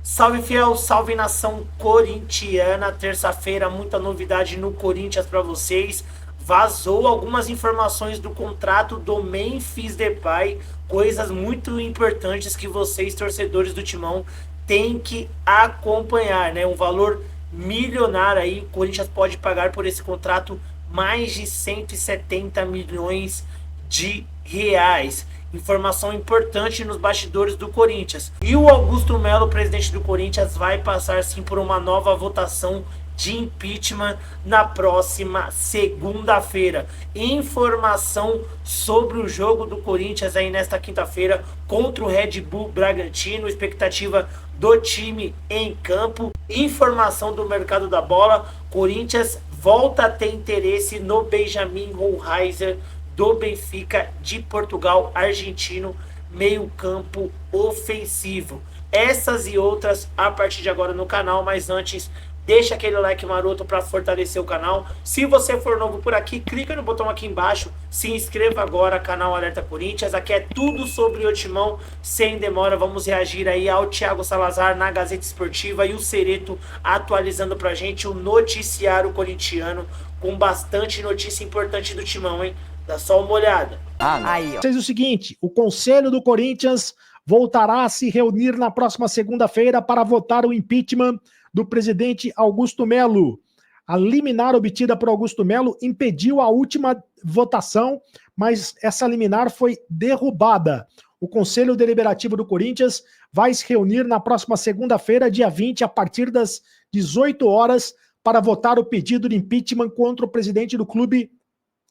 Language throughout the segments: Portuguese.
Salve fiel, salve nação corintiana. Terça-feira, muita novidade no Corinthians para vocês. Vazou algumas informações do contrato do Memphis Depay, coisas muito importantes que vocês, torcedores do Timão, têm que acompanhar, né? Um valor milionário aí, o Corinthians pode pagar por esse contrato mais de 170 milhões de reais. Informação importante nos bastidores do Corinthians. E o Augusto Melo, presidente do Corinthians, vai passar sim por uma nova votação de impeachment na próxima segunda-feira. Informação sobre o jogo do Corinthians aí nesta quinta-feira contra o Red Bull Bragantino, expectativa do time em campo. Informação do mercado da bola, Corinthians volta a ter interesse no Benjamin Hohlheiser do Benfica de Portugal, argentino, meio campo ofensivo. Essas e outras a partir de agora no canal, mas antes, deixa aquele like maroto para fortalecer o canal. Se você for novo por aqui, clica no botão aqui embaixo, se inscreva agora, canal Alerta Corinthians. Aqui é tudo sobre o Timão, sem demora. Vamos reagir aí ao Thiago Salazar na Gazeta Esportiva e o Cereto atualizando pra gente o noticiário corintiano com bastante notícia importante do Timão, hein? Dá só uma olhada. Aí, ó. O seguinte, o Conselho do Corinthians voltará a se reunir na próxima segunda-feira para votar o impeachment do presidente Augusto Melo. A liminar obtida por Augusto Melo impediu a última votação, mas essa liminar foi derrubada. O Conselho Deliberativo do Corinthians vai se reunir na próxima segunda-feira, dia 20, a partir das 18 horas, para votar o pedido de impeachment contra o presidente do clube,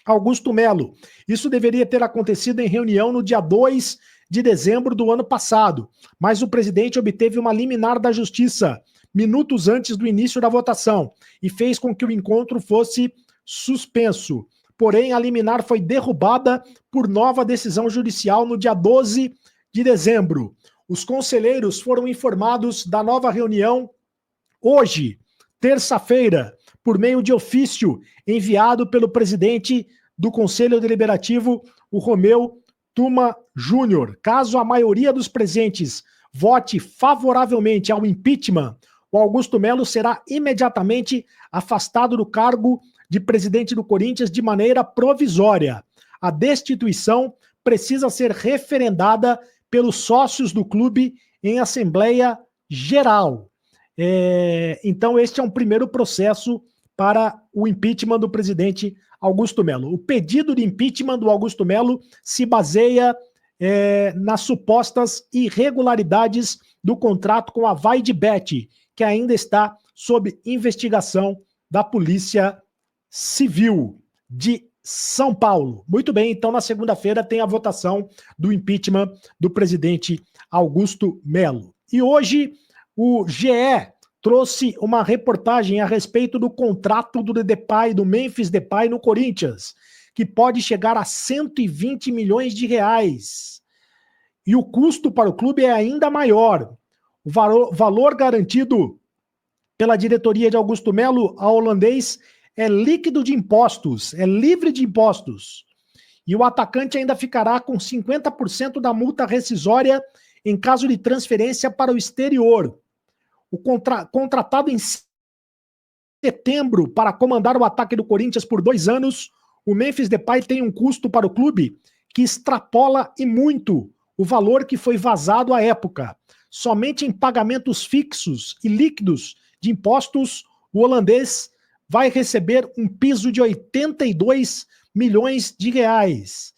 Augusto Melo. Isso deveria ter acontecido em reunião no dia 2 de dezembro do ano passado, mas o presidente obteve uma liminar da Justiça minutos antes do início da votação e fez com que o encontro fosse suspenso. Porém, a liminar foi derrubada por nova decisão judicial no dia 12 de dezembro. Os conselheiros foram informados da nova reunião hoje, terça-feira, por meio de ofício enviado pelo presidente do Conselho Deliberativo, o Romeu Tuma Júnior. Caso a maioria dos presentes vote favoravelmente ao impeachment, o Augusto Melo será imediatamente afastado do cargo de presidente do Corinthians de maneira provisória. A destituição precisa ser referendada pelos sócios do clube em Assembleia Geral. Então, este é um primeiro processo para o impeachment do presidente Augusto Melo. O pedido de impeachment do Augusto Melo se baseia nas supostas irregularidades do contrato com a Vaidbet, que ainda está sob investigação da Polícia Civil de São Paulo. Muito bem, então na segunda-feira tem a votação do impeachment do presidente Augusto Melo. E hoje o GE trouxe uma reportagem a respeito do contrato do Depay, do Memphis Depay no Corinthians, que pode chegar a 120 milhões de reais. E o custo para o clube é ainda maior. O valor garantido pela diretoria de Augusto Melo ao holandês é líquido de impostos, é livre de impostos. E o atacante ainda ficará com 50% da multa rescisória em caso de transferência para o exterior. O contratado em setembro para comandar o ataque do Corinthians por 2 anos, o Memphis Depay tem um custo para o clube que extrapola e muito o valor que foi vazado à época. Somente em pagamentos fixos e líquidos de impostos, o holandês vai receber um piso de 82 milhões de reais.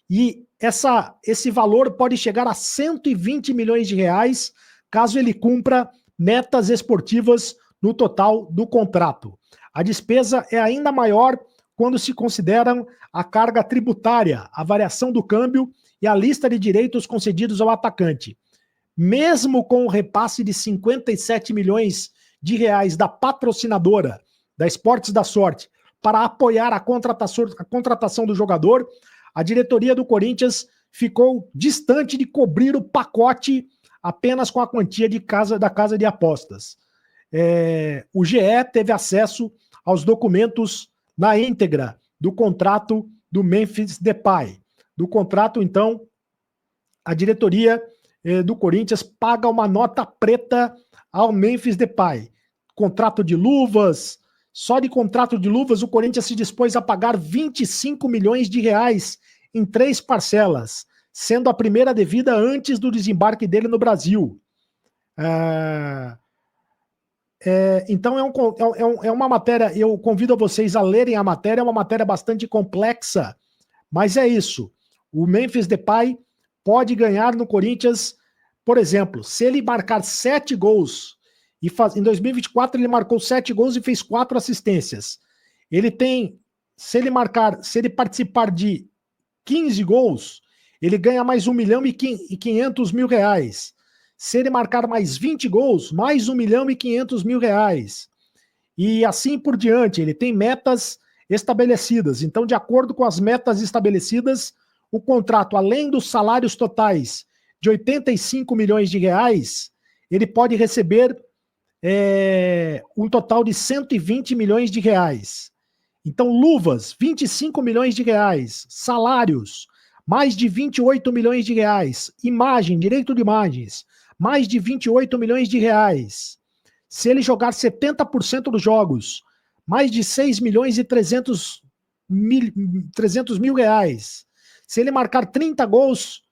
E esse valor pode chegar a 120 milhões de reais caso ele cumpra metas esportivas no total do contrato. A despesa é ainda maior quando se consideram a carga tributária, a variação do câmbio e a lista de direitos concedidos ao atacante. Mesmo com o repasse de 57 milhões de reais da patrocinadora, da Esportes da Sorte, para apoiar a contratação do jogador, a diretoria do Corinthians ficou distante de cobrir o pacote apenas com a quantia da casa de apostas. O GE teve acesso aos documentos na íntegra do contrato do Memphis Depay. Do contrato, então, a diretoria do Corinthians paga uma nota preta ao Memphis Depay. Contrato de luvas, só de contrato de luvas o Corinthians se dispôs a pagar 25 milhões de reais em 3 parcelas, sendo a primeira devida antes do desembarque dele no Brasil. Então é uma matéria, eu convido vocês a lerem a matéria, é uma matéria bastante complexa, mas é isso. O Memphis Depay pode ganhar no Corinthians, por exemplo, se ele marcar 7 gols, em 2024 ele marcou 7 gols e fez 4 assistências. Ele tem, se ele participar de 15 gols, ele ganha mais 1 milhão e 500 mil reais. Se ele marcar mais 20 gols, mais 1 milhão e 500 mil reais. E assim por diante, ele tem metas estabelecidas. Então, de acordo com as metas estabelecidas, o contrato, além dos salários totais de 85 milhões de reais, ele pode receber um total de 120 milhões de reais. Então, luvas, 25 milhões de reais. Salários, mais de 28 milhões de reais. Imagem, direito de imagens, mais de 28 milhões de reais. Se ele jogar 70% dos jogos, mais de 6 milhões e 300 mil reais. Se ele marcar 30 gols,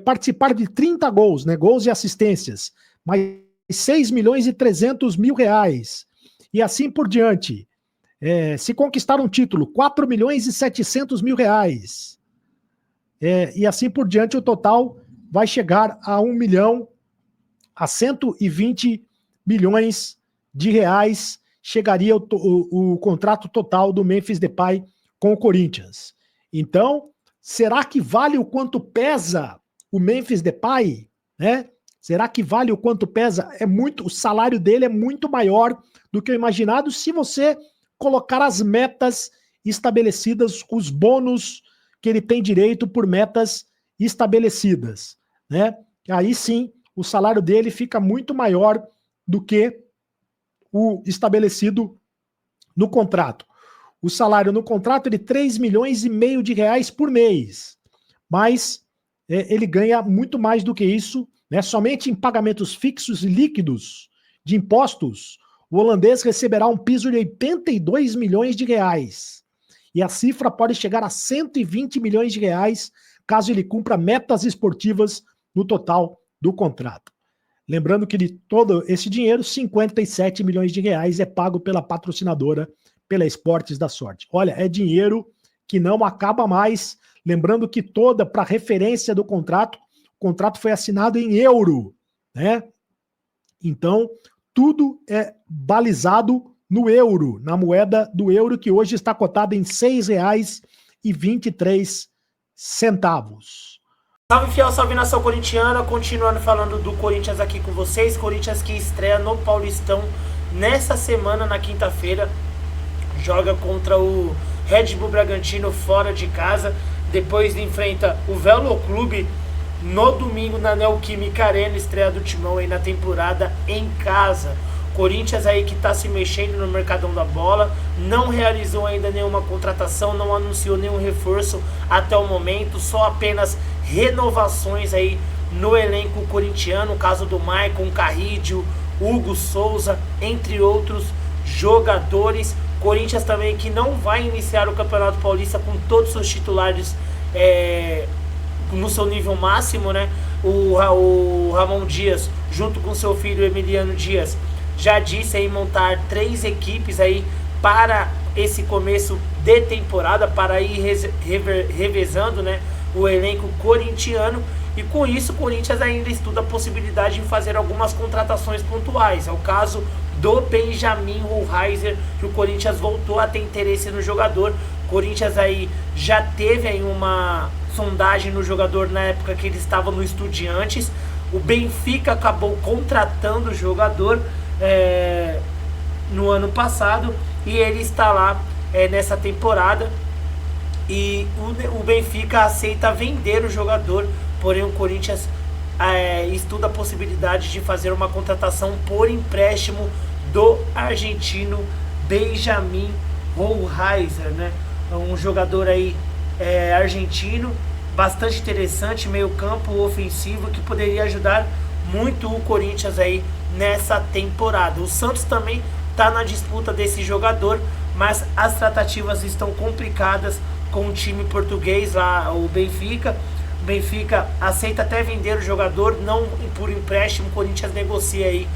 participar de 30 gols, né, gols e assistências, mais 6 milhões e 300 mil reais. E assim por diante. Se conquistar um título, 4 milhões e 700 mil reais. E assim por diante, o total vai chegar a 1 milhão, a 120 milhões de reais, chegaria o contrato total do Memphis Depay com o Corinthians. Então, será que vale o quanto pesa o Memphis Depay? Né? Será que vale o quanto pesa? O salário dele é muito maior do que o imaginado se você colocar as metas estabelecidas, os bônus que ele tem direito por metas estabelecidas. Né? Aí sim, o salário dele fica muito maior do que o estabelecido no contrato. O salário no contrato é de 3 milhões e meio de reais por mês, mas ele ganha muito mais do que isso, né? Somente em pagamentos fixos e líquidos de impostos, o holandês receberá um piso de 82 milhões de reais. E a cifra pode chegar a 120 milhões de reais caso ele cumpra metas esportivas no total do contrato. Lembrando que de todo esse dinheiro, 57 milhões de reais é pago pela patrocinadora, pela Esportes da Sorte. Olha, é dinheiro que não acaba mais. Lembrando que para referência do contrato, o contrato foi assinado em euro, né? Então, tudo é balizado no euro, na moeda do euro, que hoje está cotada em R$ 6,23. Salve fiel, salve nação corintiana, continuando falando do Corinthians aqui com vocês. Corinthians que estreia no Paulistão nessa semana, na quinta-feira, joga contra o Red Bull Bragantino fora de casa, depois enfrenta o Velo Clube no domingo na Neoquímica Arena, estreia do Timão aí na temporada em casa. Corinthians aí que está se mexendo no mercadão da bola, não realizou ainda nenhuma contratação, não anunciou nenhum reforço até o momento, só apenas renovações aí no elenco corintiano, o caso do Maicon, Carrídio, Hugo Souza, entre outros jogadores. Corinthians também que não vai iniciar o Campeonato Paulista com todos os seus titulares no seu nível máximo, né? O Ramon Dias, junto com seu filho Emiliano Dias, já disse aí montar 3 equipes aí para esse começo de temporada, para ir revezando, né, o elenco corintiano. E com isso o Corinthians ainda estuda a possibilidade de fazer algumas contratações pontuais. É o caso do Benjamin Hohlheiser, que o Corinthians voltou a ter interesse no jogador. O Corinthians aí já teve aí uma sondagem no jogador na época que ele estava no Estudiantes. O Benfica acabou contratando o jogador no ano passado e ele está lá nessa temporada. E o Benfica aceita vender o jogador, porém o Corinthians estuda a possibilidade de fazer uma contratação por empréstimo do argentino Benjamin Hohlheiser, né? Um jogador aí argentino bastante interessante, meio campo ofensivo, que poderia ajudar muito o Corinthians aí nessa temporada. O Santos também está na disputa desse jogador, mas as tratativas estão complicadas com o time português lá, o Benfica. O Benfica aceita até vender o jogador, não por empréstimo. O Corinthians negocia aí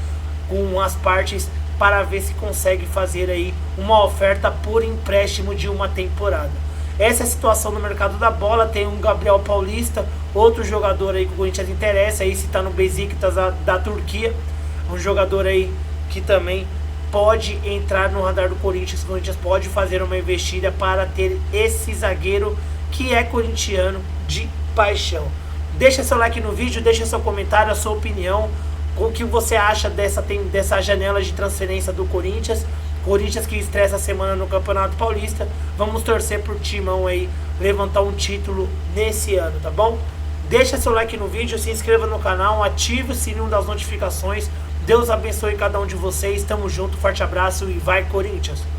com as partes para ver se consegue fazer aí uma oferta por empréstimo de uma temporada. Essa é a situação no mercado da bola. Tem um Gabriel Paulista, outro jogador aí que o Corinthians interessa, aí se está no Besiktas da Turquia, um jogador aí que também pode entrar no radar do Corinthians. O Corinthians pode fazer uma investida para ter esse zagueiro que é corintiano de paixão. Deixa seu like no vídeo, deixa seu comentário, a sua opinião, o que você acha dessa janela de transferência do Corinthians. Corinthians que estreia essa semana no Campeonato Paulista. Vamos torcer pro Timão aí levantar um título nesse ano, tá bom? Deixa seu like no vídeo, se inscreva no canal, ative o sininho das notificações. Deus abençoe cada um de vocês, tamo junto, forte abraço e vai Corinthians!